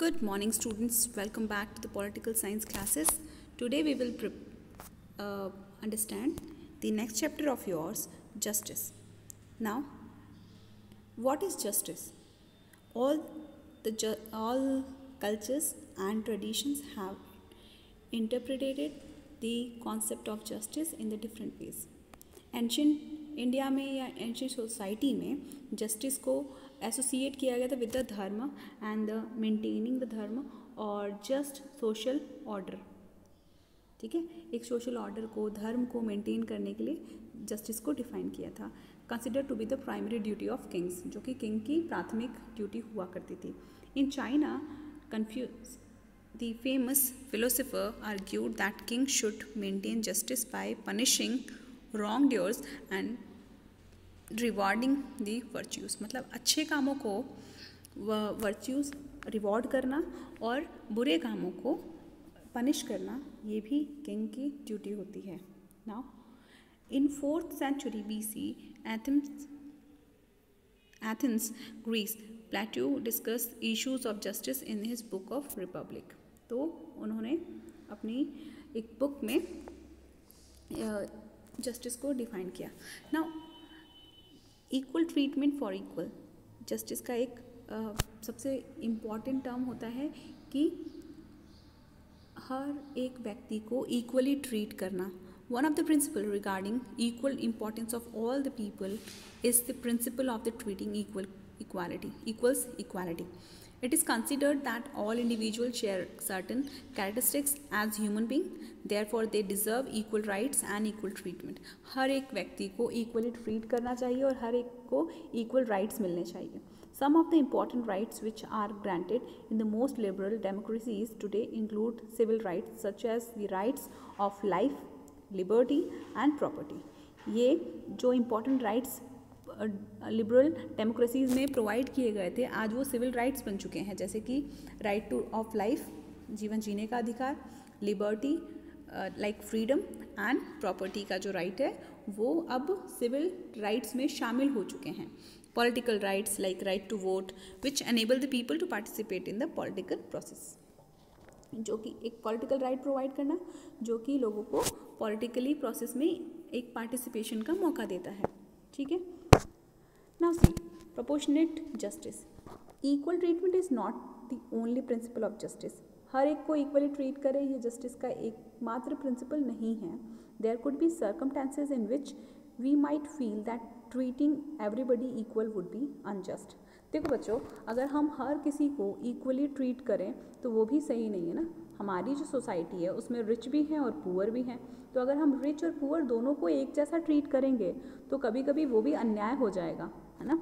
Good morning, students. Welcome back to the political science classes. Today we will understand the next chapter of yours, justice. Now, what is justice? All cultures and traditions have interpreted the concept of justice in the different ways. Ancient India में या ancient society में justice को associate किया गया था with the धर्म and the maintaining the धर्म और जस्ट सोशल ऑर्डर. ठीक है, एक सोशल ऑर्डर को, धर्म को मेंटेन करने के लिए जस्टिस को डिफाइन किया था. Consider to be the primary duty of kings, जो कि किंग की प्राथमिक ड्यूटी हुआ करती थी. In China, Confucius the famous philosopher argued that king should maintain justice by punishing wrongdoers and rewarding the virtues. मतलब अच्छे कामों को वर्च्यूज रिवॉर्ड करना और बुरे कामों को पनिश करना, ये भी किंग की ड्यूटी होती है. Now in 4th century BC, Athens, Greece, Plato discussed issues of justice in his book of Republic. तो उन्होंने अपनी एक बुक में जस्टिस को डिफाइन किया. Now equal treatment for equal, justice का एक सबसे इम्पॉर्टेंट टर्म होता है कि हर एक व्यक्ति को इक्वली ट्रीट करना. One of the principle regarding equal importance of all the people is the principle of the treating equals equality. It is considered that all individuals share certain characteristics as human beings, therefore they deserve equal rights and equal treatment. हर एक व्यक्ति को equally treat करना चाहिए और हर एक को equal rights मिलने चाहिए. Some of the important rights which are granted in the most liberal democracies today include civil rights such as the rights of life, liberty and property. ये जो important rights लिबरल डेमोक्रेसीज में provide किए गए थे, आज वो civil rights बन चुके हैं, जैसे कि राइट टू ऑफ लाइफ, जीवन जीने का अधिकार, liberty like freedom and property का जो राइट है वो अब सिविल राइट्स में शामिल हो चुके हैं. Political rights like right to vote which enable the people to participate in the political process, जो कि एक पॉलिटिकल राइट प्रोवाइड करना जो कि लोगों को पॉलिटिकली प्रोसेस में एक पार्टिसिपेशन का मौका देता है. ठीक है. Now see, proportionate justice. Equal treatment is not the only principle of justice. हर एक को equally treat करे, ये justice का एकमात्र principle नहीं है. There could be circumstances in which we might feel that treating everybody equal would be unjust. देखो बच्चों, अगर हम हर किसी को equally treat करें तो वो भी सही नहीं है ना. हमारी जो सोसाइटी है उसमें रिच भी हैं और पुअर भी हैं, तो अगर हम रिच और पुअर दोनों को एक जैसा ट्रीट करेंगे तो कभी कभी वो भी अन्याय हो जाएगा, है ना.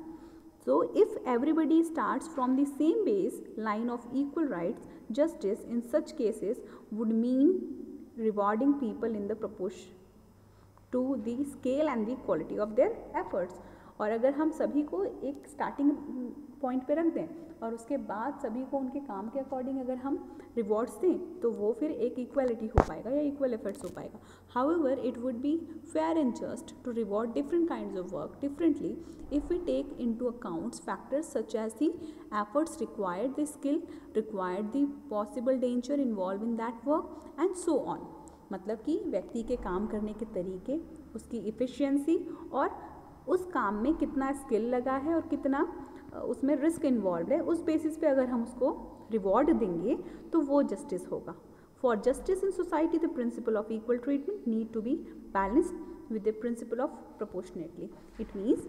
So if everybody starts from the same base line of equal rights, justice in such cases would mean rewarding people in the proportion to the scale and the quality of their efforts. और अगर हम सभी को एक starting point पे रख दें और उसके बाद सभी को उनके काम के अकॉर्डिंग अगर हम रिवॉर्ड्स दें तो वो फिर एक इक्वालिटी हो पाएगा या इक्वल एफर्ट्स हो पाएगा. However it would be fair and just to reward different kinds of work differently if we take into accounts factors such as the efforts required, the skill required, the possible danger involve in that work and so on. मतलब कि व्यक्ति के काम करने के तरीके, उसकी efficiency और उस काम में कितना स्किल लगा है और कितना उसमें रिस्क इन्वॉल्व है, उस बेसिस पे अगर हम उसको रिवॉर्ड देंगे तो वो जस्टिस होगा. For justice in society the principle of equal treatment need to be balanced with the principle of proportionately. It means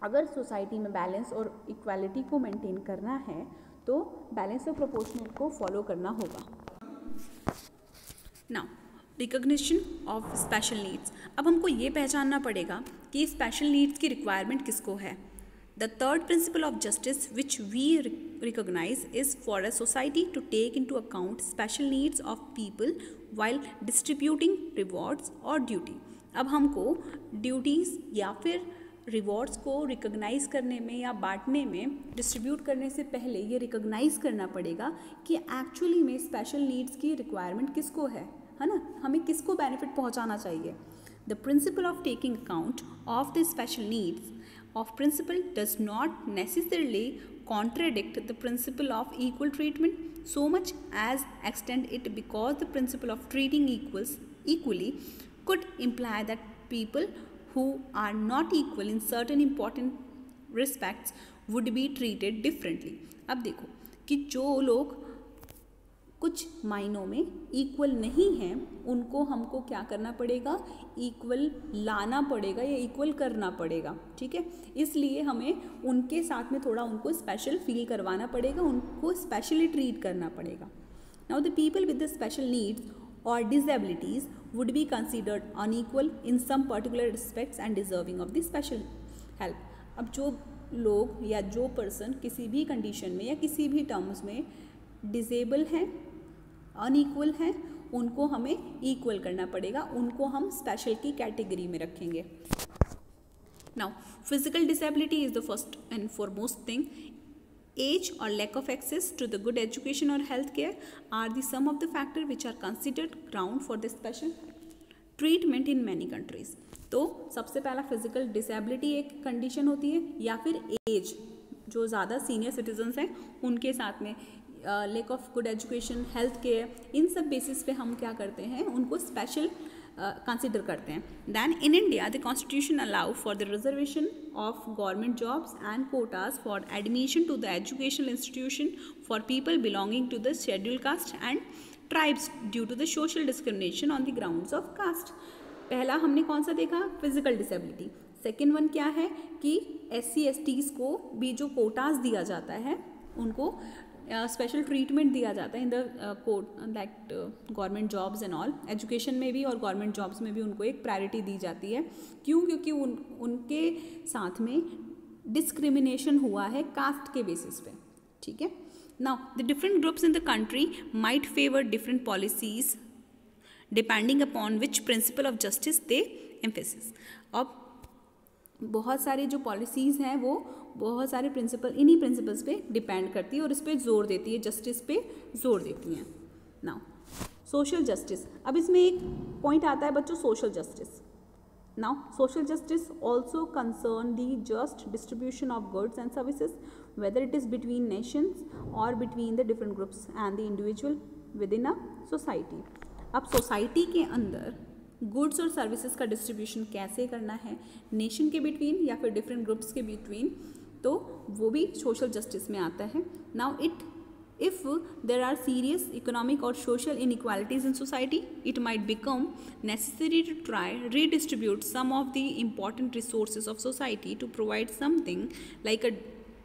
अगर सोसाइटी में बैलेंस और इक्वालिटी को मेंटेन करना है तो बैलेंस और प्रोपोर्शनेट को फॉलो करना होगा. Now recognition of special needs. अब हमको ये पहचानना पड़ेगा कि स्पेशल नीड्स की रिक्वायरमेंट किसको है. The third principle of justice which we recognise is for a society to take into account special needs of people while distributing rewards और ड्यूटी. अब हमको ड्यूटीज़ या फिर रिवॉर्ड्स को रिकॉग्नाइज करने में या बांटने में, डिस्ट्रीब्यूट करने से पहले ये रिकॉग्नाइज करना पड़ेगा कि एक्चुअली में स्पेशल नीड्स की रिक्वायरमेंट किसको है ना, हमें किसको बेनिफिट पहुंचाना चाहिए. The principle of taking account of the special needs of principle does not necessarily contradict the principle of equal treatment so much as extend it, because the principle of treating equally could imply that people who are not equal in certain important respects would be treated differently. अब देखो कि जो लोग कुछ मायनों में equal नहीं हैं उनको हमको क्या करना पड़ेगा, इक्वल लाना पड़ेगा या इक्वल करना पड़ेगा, ठीक है। इसलिए हमें उनके साथ में थोड़ा उनको स्पेशल फील करवाना पड़ेगा, उनको स्पेशली ट्रीट करना पड़ेगा। Now the people with the special needs और disabilities would be considered unequal in some particular respects and deserving of the special help. अब जो लोग या जो पर्सन किसी भी कंडीशन में या किसी भी टर्म्स में डिसेबल हैं, अनइक्वल हैं, उनको हमें इक्वल करना पड़ेगा, उनको हम स्पेशल की कैटेगरी में रखेंगे। Now physical disability is the first and foremost thing. Age और lack of access to the good education और health care are the some of the factor which are considered ground for the special treatment in many countries. तो सबसे पहला physical disability एक condition होती है, या फिर एज, जो ज़्यादा सीनियर सिटीजन्स हैं उनके साथ में lack of good education, health care, इन सब बेसिस पे हम क्या करते हैं, उनको स्पेशल कंसिडर करते हैं। Then in India the constitution allow for the reservation of government jobs and quotas for admission to the educational institution for people belonging to the schedule caste and tribes due to the social discrimination on the grounds of caste. पहला हमने कौन सा देखा, physical disability. Second one क्या है कि SC/STs को भी जो कोटाज दिया जाता है उनको स्पेशल ट्रीटमेंट दिया जाता है in the like government jobs and all. Education में भी और गवर्नमेंट जॉब्स में भी उनको एक प्रायोरिटी दी जाती है। क्यों? क्योंकि उनके साथ में डिस्क्रिमिनेशन हुआ है कास्ट के बेसिस पे, ठीक है। Now the different groups in the country might favour different policies depending upon which principle of justice they emphasis. अब बहुत सारे जो पॉलिसीज़ हैं वो बहुत सारे इन्हीं प्रिंसिपल्स पे डिपेंड करती है और इस पर जोर देती है, जस्टिस पे जोर देती हैं। नाउ सोशल जस्टिस, अब इसमें एक पॉइंट आता है बच्चों, social justice. Now social justice also concern the just distribution of goods and services whether it is between nations और between the different groups and the individual within a society. अब society के अंदर goods और services का distribution कैसे करना है, nation के बिटवीन या फिर डिफरेंट ग्रुप्स के बिटवीन, तो वो भी सोशल जस्टिस में आता है। Now if there are serious economic और social inequalities in society, it might become necessary to try redistribute some of the important resources of society to provide something like a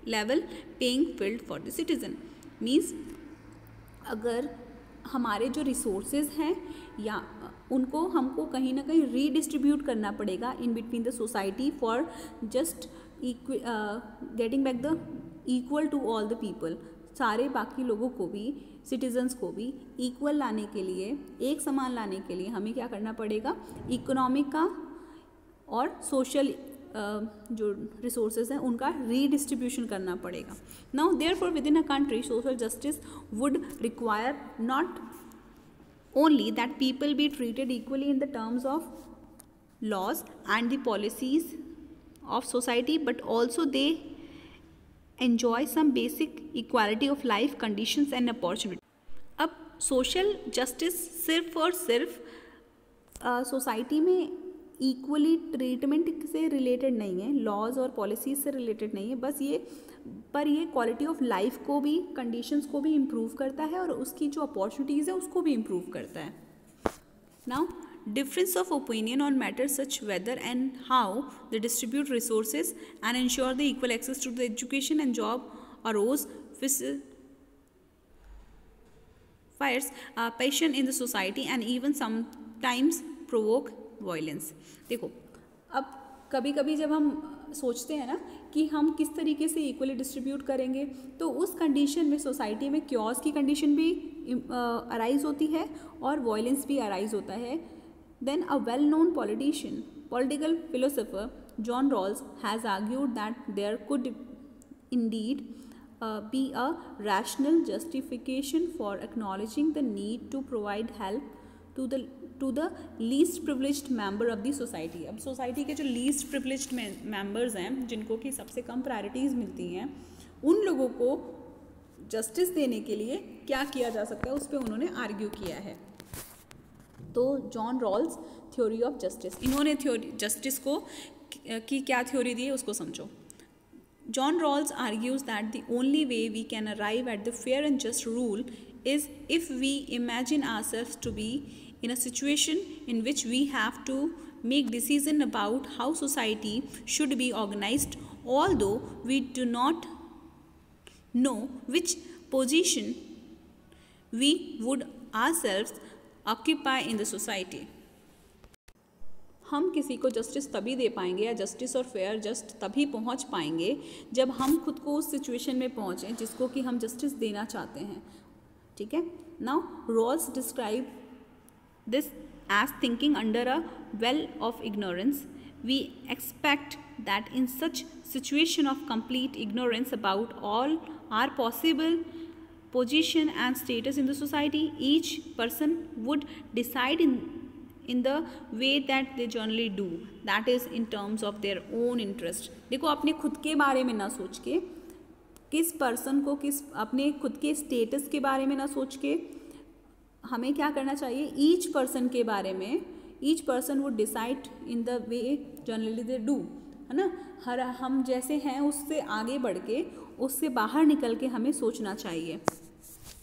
level paying field for the citizen. Means अगर हमारे जो resources हैं या उनको हमको कहीं ना कहीं रीडिस्ट्रीब्यूट करना पड़ेगा in between the society for just getting back the equal to all the people. सारे बाकी लोगों को भी, सिटीजन्स को भी इक्वल लाने के लिए, एक समान लाने के लिए हमें क्या करना पड़ेगा, इकोनॉमिक का और सोशल जो रिसोर्सेज हैं उनका रीडिस्ट्रीब्यूशन करना पड़ेगा। Now therefore with in a country social justice would require not only that people be treated equally in the terms of laws and the policies of society, but also they enjoy some basic equality of life conditions and opportunity। अब social justice सिर्फ और सिर्फ society में equally treatment से related नहीं है, laws और policies से रिलेटेड नहीं है, बस ये क्वालिटी ऑफ लाइफ को भी, कंडीशंस को भी इम्प्रूव करता है और उसकी जो अपॉर्चुनिटीज़ है उसको भी इम्प्रूव करता है। Now difference of opinion on matters such whether and how the distribute resources and ensure the equal access to the education and job arose fires passion in the society and even sometimes provoke violence। देखो अब कभी कभी जब हम सोचते हैं ना कि हम किस तरीके से इक्वली डिस्ट्रीब्यूट करेंगे, तो उस कंडीशन में सोसाइटी में क्योस की कंडीशन भी अराइज होती है और वायलेंस भी अराइज होता है। Then a well known political philosopher John Rawls has argued that there could indeed be a rational justification for acknowledging the need to provide help to the least privileged member of the society। अब society के जो least privileged members हैं, जिनको कि सबसे कम priorities मिलती हैं, उन लोगों को जस्टिस देने के लिए क्या किया जा सकता है उस पर उन्होंने आर्ग्यू किया है। तो John Rawls theory of justice, इन्होंने थ्योरी जस्टिस को की क्या थ्योरी दी है उसको समझो। John Rawls argues that the only way we can arrive at the fair and just rule is if we imagine ourselves to be in a situation in which we have to make decision about how society should be organized, although we do not know which position we would ourselves occupy in the society. हम किसी को justice तभी दे पाएंगे या justice और fair just तभी पहुंच पाएंगे जब हम खुद को उस सिचुएशन में पहुंचें जिसको कि हम जस्टिस देना चाहते हैं। ठीक है, now Rawls describe this as thinking under a veil of ignorance. We expect that in such situation of complete ignorance about all are possible position and status in the society, each person would decide in the way that they generally do, that is in terms of their own interest. देखो, अपने खुद के बारे में ना सोच के, किस पर्सन को किस अपने खुद के स्टेटस के बारे में ना सोच के हमें क्या करना चाहिए, ईच पर्सन के बारे में, each person would decide in the way generally they do, है ना। हर हम जैसे हैं उससे आगे बढ़ के उससे बाहर निकल के हमें सोचना चाहिए।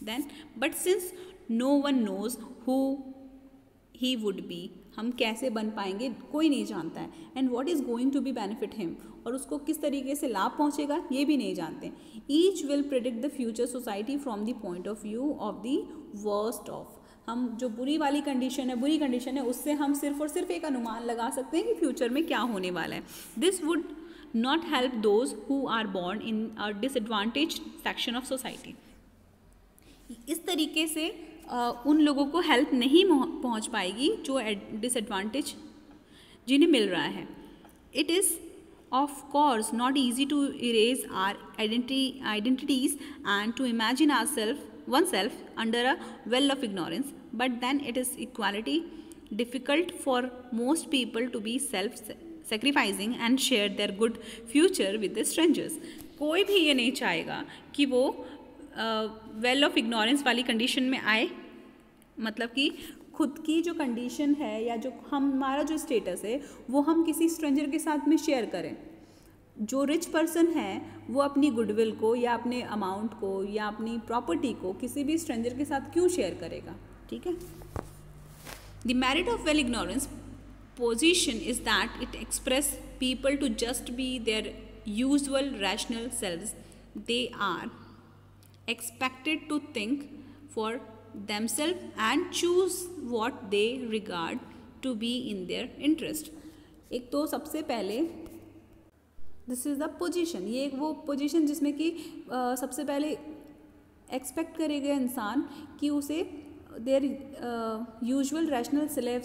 Then but since no one knows who he would be, हम कैसे बन पाएंगे कोई नहीं जानता है, and what is going to be benefit him, और उसको किस तरीके से लाभ पहुंचेगा ये भी नहीं जानते। Each will predict the future society from the point of view of the worst of, हम जो बुरी वाली कंडीशन है उससे हम सिर्फ और सिर्फ एक अनुमान लगा सकते हैं कि फ्यूचर में क्या होने वाला है। This would not help those who are born in a disadvantage section of society. इस तरीके से उन लोगों को हेल्प नहीं पहुंच पाएगी जो डिसएडवांटेज जिन्हें मिल रहा है। It is of course not easy to erase our identities and to imagine oneself under a well of ignorance, but then it is equally difficult for most people to be self-sacrificing and share their good future with the strangers. कोई भी ये नहीं चाहेगा कि वो well of ignorance वाली condition में आए, मतलब कि खुद की जो कंडीशन है या जो हमारा जो स्टेटस है वो हम किसी स्ट्रेंजर के साथ में शेयर करें। जो रिच पर्सन है वो अपनी गुडविल को या अपने अमाउंट को या अपनी प्रॉपर्टी को किसी भी स्ट्रेंजर के साथ क्यों शेयर करेगा। ठीक है, the merit of veil ignorance position is that it express people to just be their usual rational selves. They are expected to think for themselves and choose what they regard to be in their interest. एक तो सबसे पहले this is the position, ये एक वो position जिसमें कि सबसे पहले एक्सपेक्ट करेगा इंसान कि उसे देयर यूजुअल रैशनल सेल्फ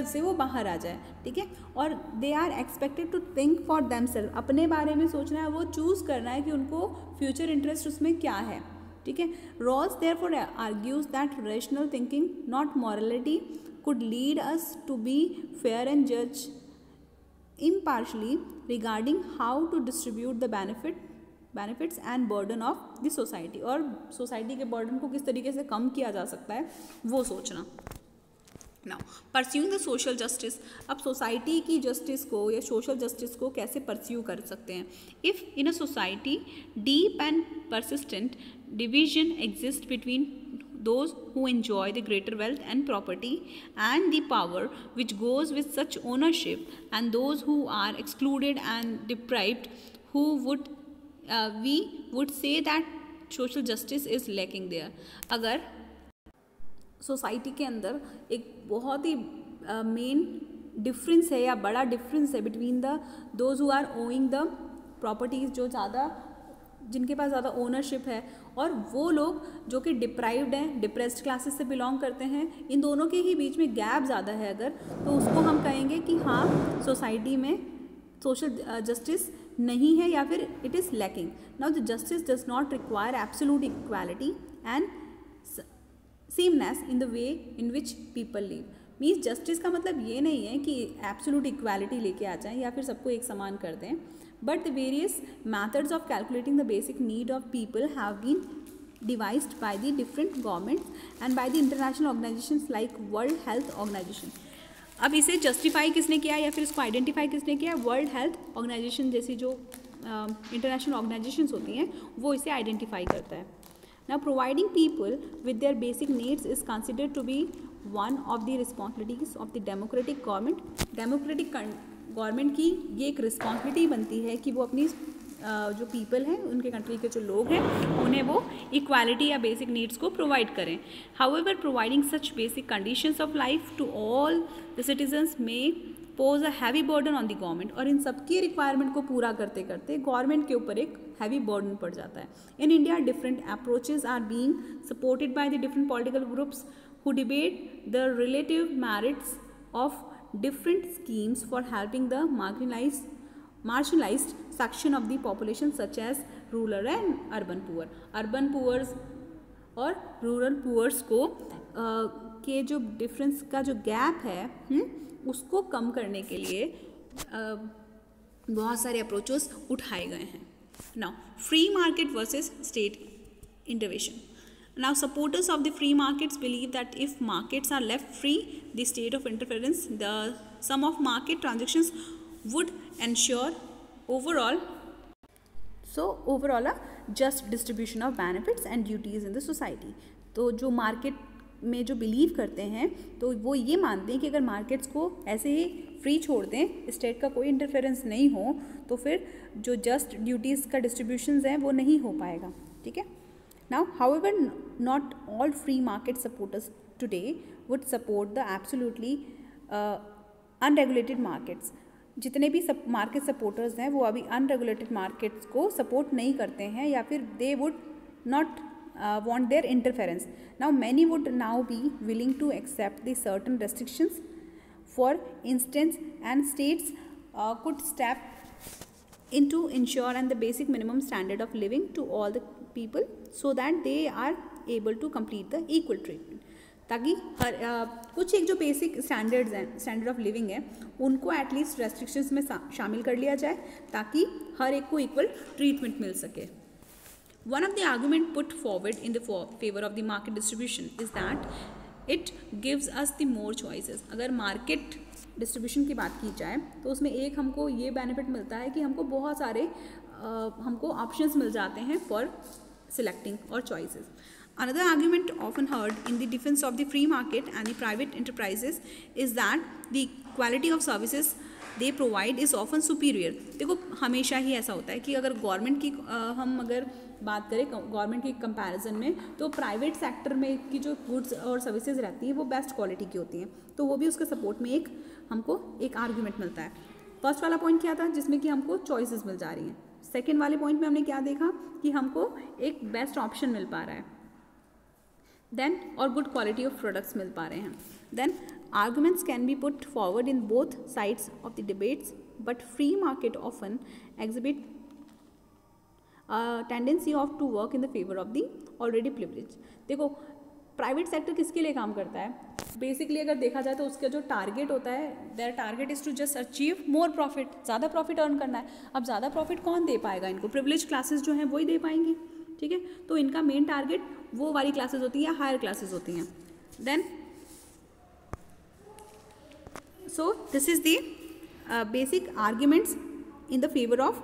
से वो बाहर आ जाए। ठीक है, और they are expected to think for themself, अपने बारे में सोचना है, वो चूज़ करना है कि उनको फ्यूचर इंटरेस्ट उसमें क्या है। ठीक है, Rawls therefore argues that rational thinking not morality could lead us to be fair and जज impartially regarding how to distribute the benefits and burden of the society, और सोसाइटी के बर्डन को किस तरीके से कम किया जा सकता है वो सोचना। Now, pursuing the social justice, अब सोसाइटी की जस्टिस को या सोशल जस्टिस को कैसे परस्यू कर सकते हैं। If in a society deep and persistent division exists between those who enjoy the greater wealth and property and the power which goes with such ownership, and those who are excluded and deprived, who would we would say that social justice is lacking there. अगर society के अंदर एक बहुत ही main difference है या बड़ा difference है between the those who are owing the properties, जो ज़्यादा जिनके पास ज़्यादा ओनरशिप है, और वो लोग जो कि डिप्राइव्ड हैं, डिप्रेस्ड क्लासेस से बिलोंग करते हैं, इन दोनों के ही बीच में गैप ज़्यादा है अगर, तो उसको हम कहेंगे कि हाँ सोसाइटी में सोशल जस्टिस नहीं है या फिर it is lacking. Now the justice does not require absolute equality and sameness in the way in which people live. Means justice का मतलब ये नहीं है कि एब्सोल्यूट इक्वालिटी लेके आ जाएं या फिर सबको एक समान कर दें, but the various methods of calculating the basic need of people have been devised by the different governments and by the international organizations like World Health Organization. अब इसे जस्टिफाई किसने किया या फिर इसको आइडेंटिफाई किसने किया? वर्ल्ड हेल्थ ऑर्गेनाइजेशन जैसी जो इंटरनेशनल ऑर्गेनाइजेशंस होती हैं वो इसे आइडेंटिफाई करता है. Now providing people with their basic needs is considered to be one of the responsibilities of the democratic government. Democratic government की ये एक रिस्पॉन्सिबिलिटी बनती है कि वो अपनी जो पीपल हैं उनके कंट्री के जो लोग हैं उन्हें वो इक्वालिटी या बेसिक नीड्स को प्रोवाइड करें. However providing such basic conditions of life to all the citizens may pose a heavy burden on the government. और इन सबकी रिक्वायरमेंट को पूरा करते करते गवर्नमेंट के ऊपर एक हैवी बर्डन पड़ जाता है. In India different approaches are being supported by the different political groups who debate the relative merits of different schemes for helping the marginalized section of the population such as rural and urban poor. Urban poors और rural poors को के जो difference का जो gap है उसको कम करने के लिए बहुत सारे अप्रोचेस उठाए गए हैं. Now free market versus state intervention. Now supporters of the free markets believe that if markets are left free, the state of interference, the sum of market transactions would ensure overall a just distribution of benefits and duties in the society. तो जो market में जो believe करते हैं तो वो ये मानते हैं कि अगर मार्केट्स को ऐसे ही फ्री छोड़ दें, स्टेट का कोई इंटरफेरेंस नहीं हो, तो फिर जो जस्ट ड्यूटीज़ का डिस्ट्रीब्यूशंस हैं वो नहीं हो पाएगा. ठीक है. Now, however, not all free market supporters today would support the absolutely unregulated markets. जितने भी मार्केट सपोर्टर्स हैं वो अभी अनरेगुलेटेड मार्केट्स को सपोर्ट नहीं करते हैं या फिर they would not want their interference. Now, many would now be willing to accept the certain restrictions. For instance, and states could step in to ensure and the basic minimum standard of living to all the people so that they are able to complete the equal treatment. ताकि हर कुछ एक जो basic standards हैं, standard of living है, उनको at least restrictions में शामिल कर लिया जाए ताकि हर एक को इक्वल ट्रीटमेंट मिल सके. One of the argument put forward in the favor of the market distribution is that it gives us the more choices. अगर मार्केट डिस्ट्रीब्यूशन की बात की जाए तो उसमें एक हमको ये बेनिफिट मिलता है कि हमको बहुत सारे हमको ऑप्शंस मिल जाते हैं for selecting or choices. Another argument often heard in the defense of the free market and the private enterprises is that the quality of services they provide is often superior. देखो हमेशा ही ऐसा होता है कि अगर government की हम अगर बात करें गवर्नमेंट की कंपैरिजन में तो प्राइवेट सेक्टर में की जो गुड्स और सर्विसेज रहती हैं वो बेस्ट क्वालिटी की होती हैं. तो वो भी उसके सपोर्ट में एक हमको एक आर्ग्यूमेंट मिलता है. फर्स्ट वाला पॉइंट क्या था जिसमें कि हमको चॉइसेस मिल जा रही हैं. सेकेंड वाले पॉइंट में हमने क्या देखा कि हमको एक बेस्ट ऑप्शन मिल पा रहा है देन और गुड क्वालिटी ऑफ प्रोडक्ट्स मिल पा रहे हैं. Then arguments can be put forward in both sides of the debates but free market often exhibit tendency of to work in the favour of the already privilege. देखो private sector किसके लिए काम करता है? बेसिकली अगर देखा जाए तो उसका जो टारगेट होता है their target is to just achieve more profit. ज़्यादा प्रॉफिट अर्न करना है. अब ज़्यादा प्रॉफिट कौन दे पाएगा इनको? प्रिविलेज क्लासेस जो हैं वही दे पाएंगी. ठीक है. तो इनका मेन टारगेट वो वाली क्लासेस होती हैं, हायर क्लासेस होती हैं. Then so this is the basic arguments in the favour of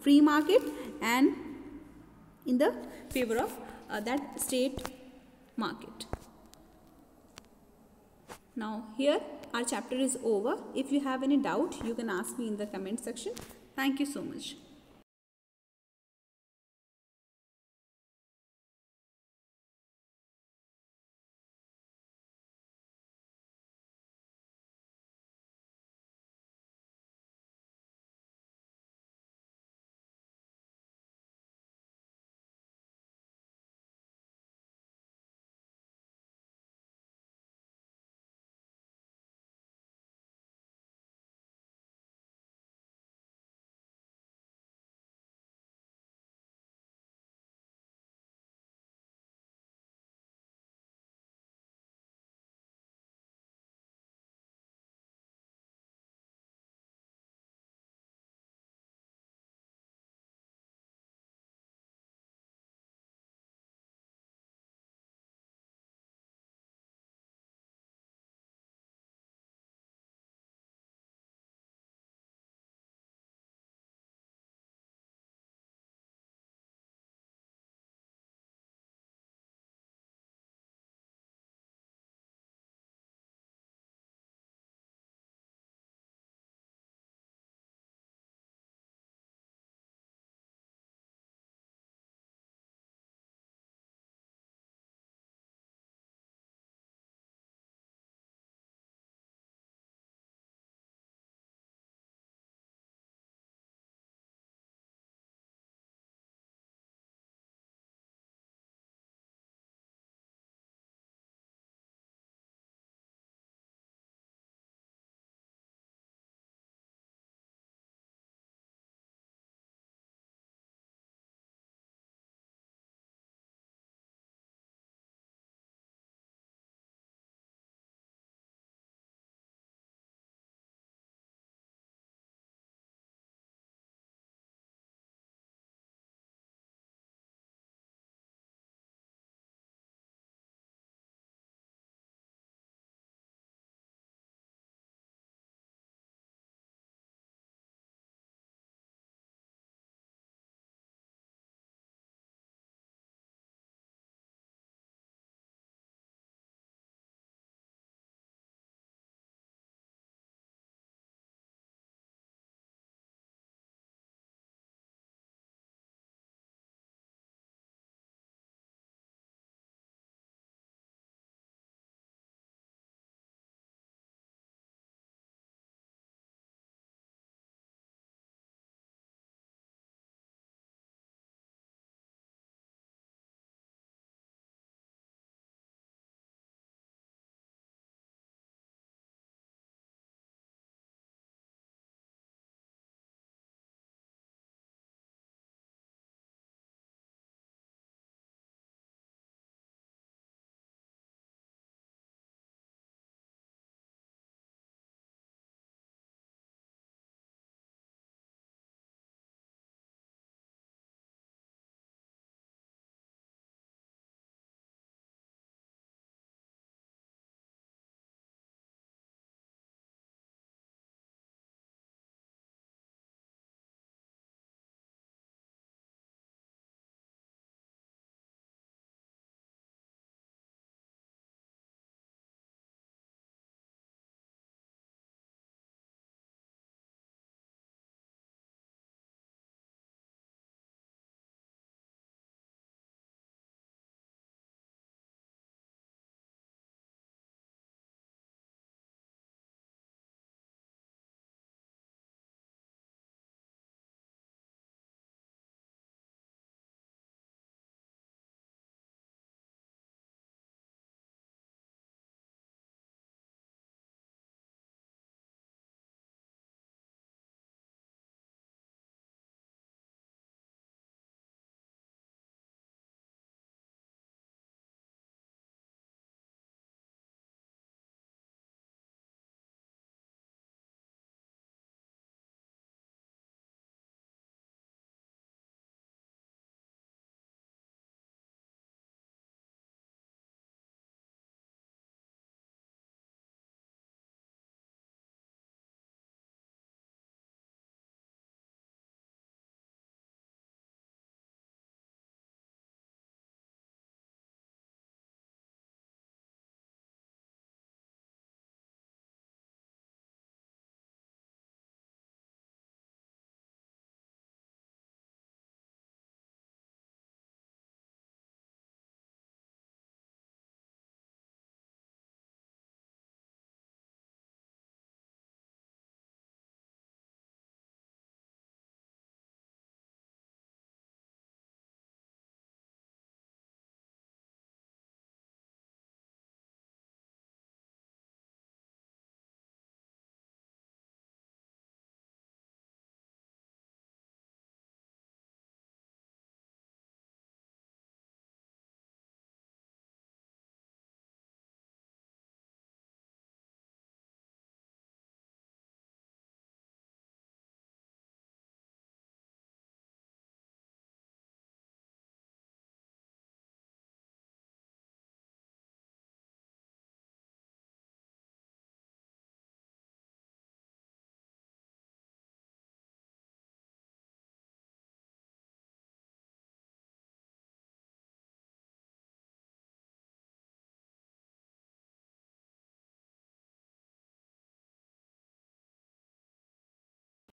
free market and in the favor of that state market. Now here our chapter is over. If you have any doubt you can ask me in the comment section. Thank you so much.